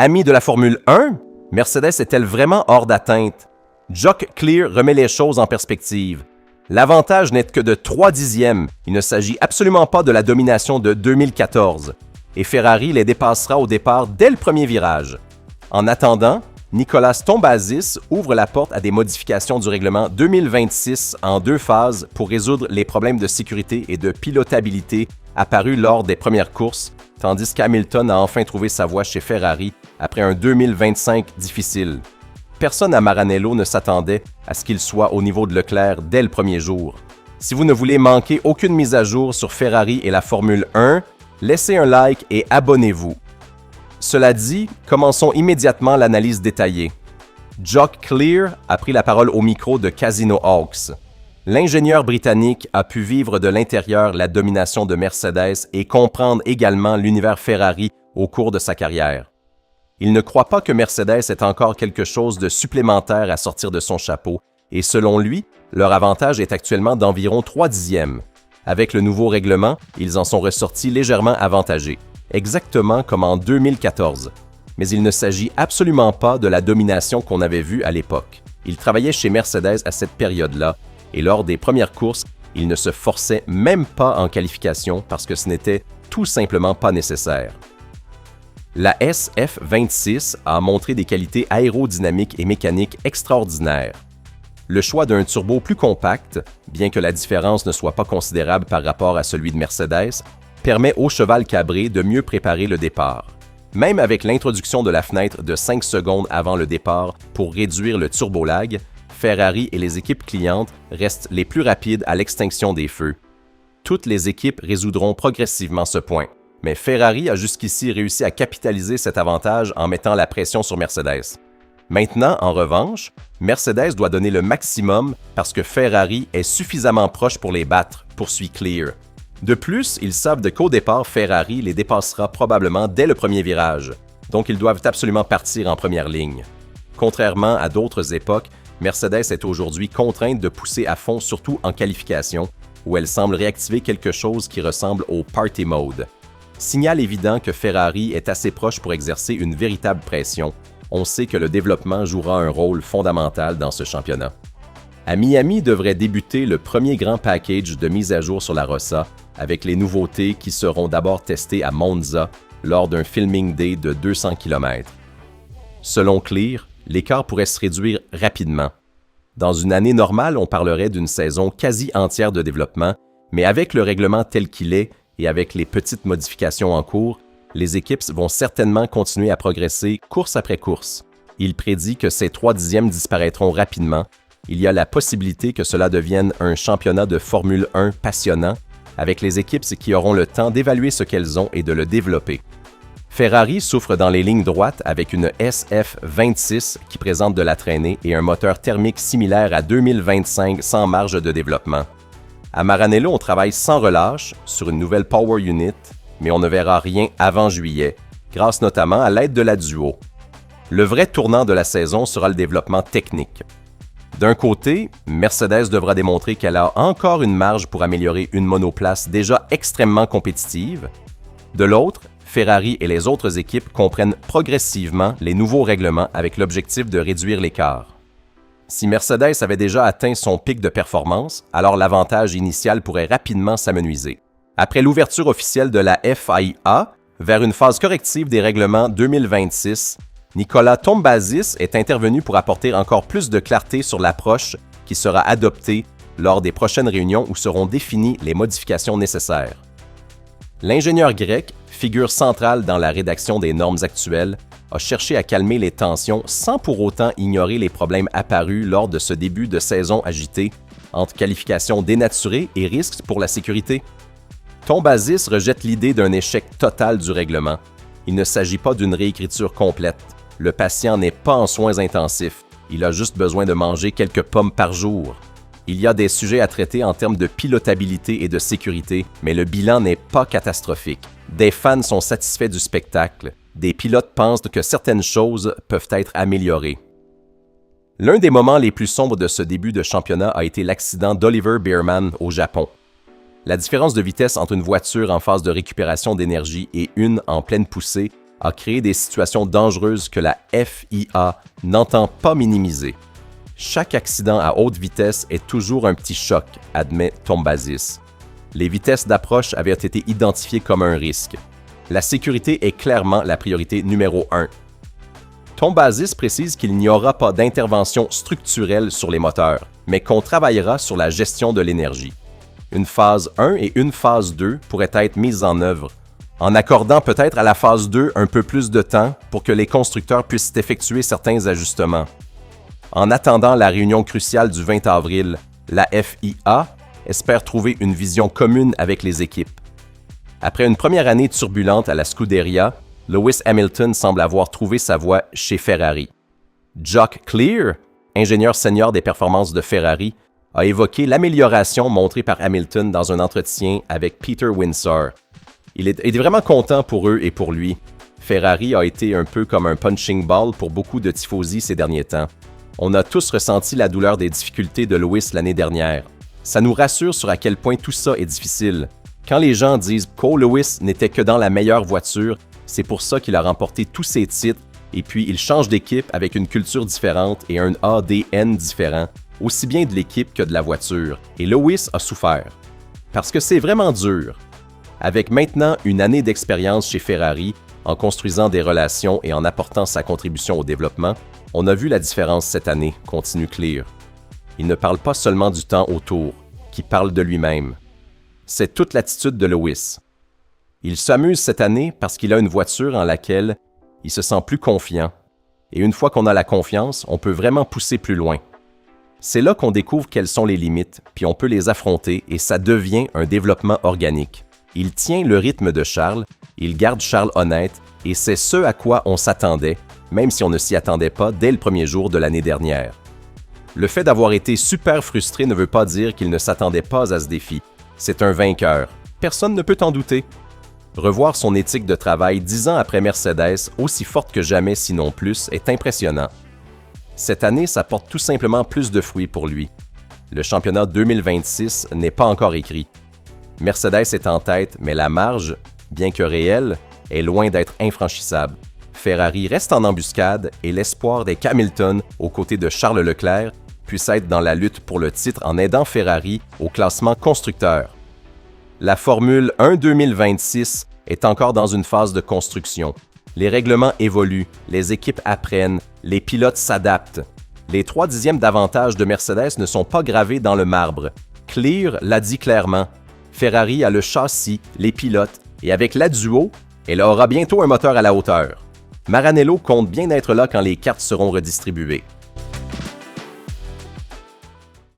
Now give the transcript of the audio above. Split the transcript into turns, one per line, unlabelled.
Amis de la Formule 1, Mercedes est-elle vraiment hors d'atteinte? Jock Clear remet les choses en perspective. L'avantage n'est que de 3 dixièmes. Il ne s'agit absolument pas de la domination de 2014. Et Ferrari les dépassera au départ dès le premier virage. En attendant, Nicolas Tombazis ouvre la porte à des modifications du règlement 2026 en 2 phases pour résoudre les problèmes de sécurité et de pilotabilité apparus lors des premières courses, tandis qu'Hamilton a enfin trouvé sa voie chez Ferrari après un 2025 difficile. Personne à Maranello ne s'attendait à ce qu'il soit au niveau de Leclerc dès le premier jour. Si vous ne voulez manquer aucune mise à jour sur Ferrari et la Formule 1, laissez un like et abonnez-vous. Cela dit, commençons immédiatement l'analyse détaillée. Jock Clear a pris la parole au micro de Casino Hawks. L'ingénieur britannique a pu vivre de l'intérieur la domination de Mercedes et comprendre également l'univers Ferrari au cours de sa carrière. Il ne croit pas que Mercedes ait encore quelque chose de supplémentaire à sortir de son chapeau et selon lui, leur avantage est actuellement d'environ 3 dixièmes. Avec le nouveau règlement, ils en sont ressortis légèrement avantagés, exactement comme en 2014. Mais il ne s'agit absolument pas de la domination qu'on avait vue à l'époque. Il travaillait chez Mercedes à cette période-là et lors des premières courses, il ne se forçait même pas en qualification parce que ce n'était tout simplement pas nécessaire. La SF26 a montré des qualités aérodynamiques et mécaniques extraordinaires. Le choix d'un turbo plus compact, bien que la différence ne soit pas considérable par rapport à celui de Mercedes, permet au cheval cabré de mieux préparer le départ. Même avec l'introduction de la fenêtre de 5 secondes avant le départ pour réduire le turbolag, Ferrari et les équipes clientes restent les plus rapides à l'extinction des feux. Toutes les équipes résoudront progressivement ce point, mais Ferrari a jusqu'ici réussi à capitaliser cet avantage en mettant la pression sur Mercedes. Maintenant, en revanche, Mercedes doit donner le maximum parce que Ferrari est suffisamment proche pour les battre, poursuit Clear. De plus, ils savent qu'au départ, Ferrari les dépassera probablement dès le premier virage, donc ils doivent absolument partir en première ligne. Contrairement à d'autres époques, Mercedes est aujourd'hui contrainte de pousser à fond, surtout en qualification, où elle semble réactiver quelque chose qui ressemble au party mode. Signal évident que Ferrari est assez proche pour exercer une véritable pression. On sait que le développement jouera un rôle fondamental dans ce championnat. À Miami devrait débuter le premier grand package de mise à jour sur la Rossa, avec les nouveautés qui seront d'abord testées à Monza lors d'un filming day de 200 km. Selon Clear, l'écart pourrait se réduire rapidement. Dans une année normale, on parlerait d'une saison quasi entière de développement, mais avec le règlement tel qu'il est et avec les petites modifications en cours, les équipes vont certainement continuer à progresser course après course. Il prédit que ces 3 dixièmes disparaîtront rapidement. Il y a la possibilité que cela devienne un championnat de Formule 1 passionnant, avec les équipes qui auront le temps d'évaluer ce qu'elles ont et de le développer. Ferrari souffre dans les lignes droites avec une SF26 qui présente de la traînée et un moteur thermique similaire à 2025 sans marge de développement. À Maranello, on travaille sans relâche sur une nouvelle Power Unit, mais on ne verra rien avant juillet, grâce notamment à l'aide de la Duo. Le vrai tournant de la saison sera le développement technique. D'un côté, Mercedes devra démontrer qu'elle a encore une marge pour améliorer une monoplace déjà extrêmement compétitive. De l'autre, Ferrari et les autres équipes comprennent progressivement les nouveaux règlements avec l'objectif de réduire l'écart. Si Mercedes avait déjà atteint son pic de performance, alors l'avantage initial pourrait rapidement s'amenuiser. Après l'ouverture officielle de la FIA vers une phase corrective des règlements 2026, Nicolas Tombazis est intervenu pour apporter encore plus de clarté sur l'approche qui sera adoptée lors des prochaines réunions où seront définies les modifications nécessaires. L'ingénieur grec, figure centrale dans la rédaction des normes actuelles, a cherché à calmer les tensions sans pour autant ignorer les problèmes apparus lors de ce début de saison agité entre qualifications dénaturées et risques pour la sécurité. Tombazis rejette l'idée d'un échec total du règlement. Il ne s'agit pas d'une réécriture complète. Le patient n'est pas en soins intensifs. Il a juste besoin de manger quelques pommes par jour. Il y a des sujets à traiter en termes de pilotabilité et de sécurité, mais le bilan n'est pas catastrophique. Des fans sont satisfaits du spectacle. Des pilotes pensent que certaines choses peuvent être améliorées. L'un des moments les plus sombres de ce début de championnat a été l'accident d'Oliver Biermann au Japon. La différence de vitesse entre une voiture en phase de récupération d'énergie et une en pleine poussée a créé des situations dangereuses que la FIA n'entend pas minimiser. Chaque accident à haute vitesse est toujours un petit choc, admet Tombazis. Les vitesses d'approche avaient été identifiées comme un risque. La sécurité est clairement la priorité numéro 1. Tombazis précise qu'il n'y aura pas d'intervention structurelle sur les moteurs, mais qu'on travaillera sur la gestion de l'énergie. Une phase 1 et une phase 2 pourraient être mises en œuvre, en accordant peut-être à la phase 2 un peu plus de temps pour que les constructeurs puissent effectuer certains ajustements. En attendant la réunion cruciale du 20 avril, la FIA espère trouver une vision commune avec les équipes. Après une première année turbulente à la Scuderia, Lewis Hamilton semble avoir trouvé sa voie chez Ferrari. Jock Clear, ingénieur senior des performances de Ferrari, a évoqué l'amélioration montrée par Hamilton dans un entretien avec Peter Windsor. Il est vraiment content pour eux et pour lui. Ferrari a été un peu comme un punching ball pour beaucoup de tifosi ces derniers temps. On a tous ressenti la douleur des difficultés de Lewis l'année dernière. Ça nous rassure sur à quel point tout ça est difficile. Quand les gens disent qu'O. Lewis n'était que dans la meilleure voiture, c'est pour ça qu'il a remporté tous ses titres et puis il change d'équipe avec une culture différente et un ADN différent, aussi bien de l'équipe que de la voiture. Et Lewis a souffert. Parce que c'est vraiment dur. Avec maintenant une année d'expérience chez Ferrari, en construisant des relations et en apportant sa contribution au développement, on a vu la différence cette année, continue Clear. Il ne parle pas seulement du temps autour, qui parle de lui-même. C'est toute l'attitude de Lewis. Il s'amuse cette année parce qu'il a une voiture en laquelle il se sent plus confiant. Et une fois qu'on a la confiance, on peut vraiment pousser plus loin. C'est là qu'on découvre quelles sont les limites, puis on peut les affronter et ça devient un développement organique. Il tient le rythme de Charles, il garde Charles honnête et c'est ce à quoi on s'attendait, même si on ne s'y attendait pas dès le premier jour de l'année dernière. Le fait d'avoir été super frustré ne veut pas dire qu'il ne s'attendait pas à ce défi. C'est un vainqueur. Personne ne peut en douter. Revoir son éthique de travail 10 ans après Mercedes, aussi forte que jamais sinon plus, est impressionnant. Cette année, ça porte tout simplement plus de fruits pour lui. Le championnat 2026 n'est pas encore écrit. Mercedes est en tête, mais la marge, bien que réelle, est loin d'être infranchissable. Ferrari reste en embuscade et l'espoir est qu'Hamilton, aux côtés de Charles Leclerc, puisse être dans la lutte pour le titre en aidant Ferrari au classement constructeur. La Formule 1 2026 est encore dans une phase de construction. Les règlements évoluent, les équipes apprennent, les pilotes s'adaptent. Les 3 dixièmes d'avantage de Mercedes ne sont pas gravés dans le marbre. Clear l'a dit clairement. Ferrari a le châssis, les pilotes, et avec la duo, elle aura bientôt un moteur à la hauteur. Maranello compte bien être là quand les cartes seront redistribuées.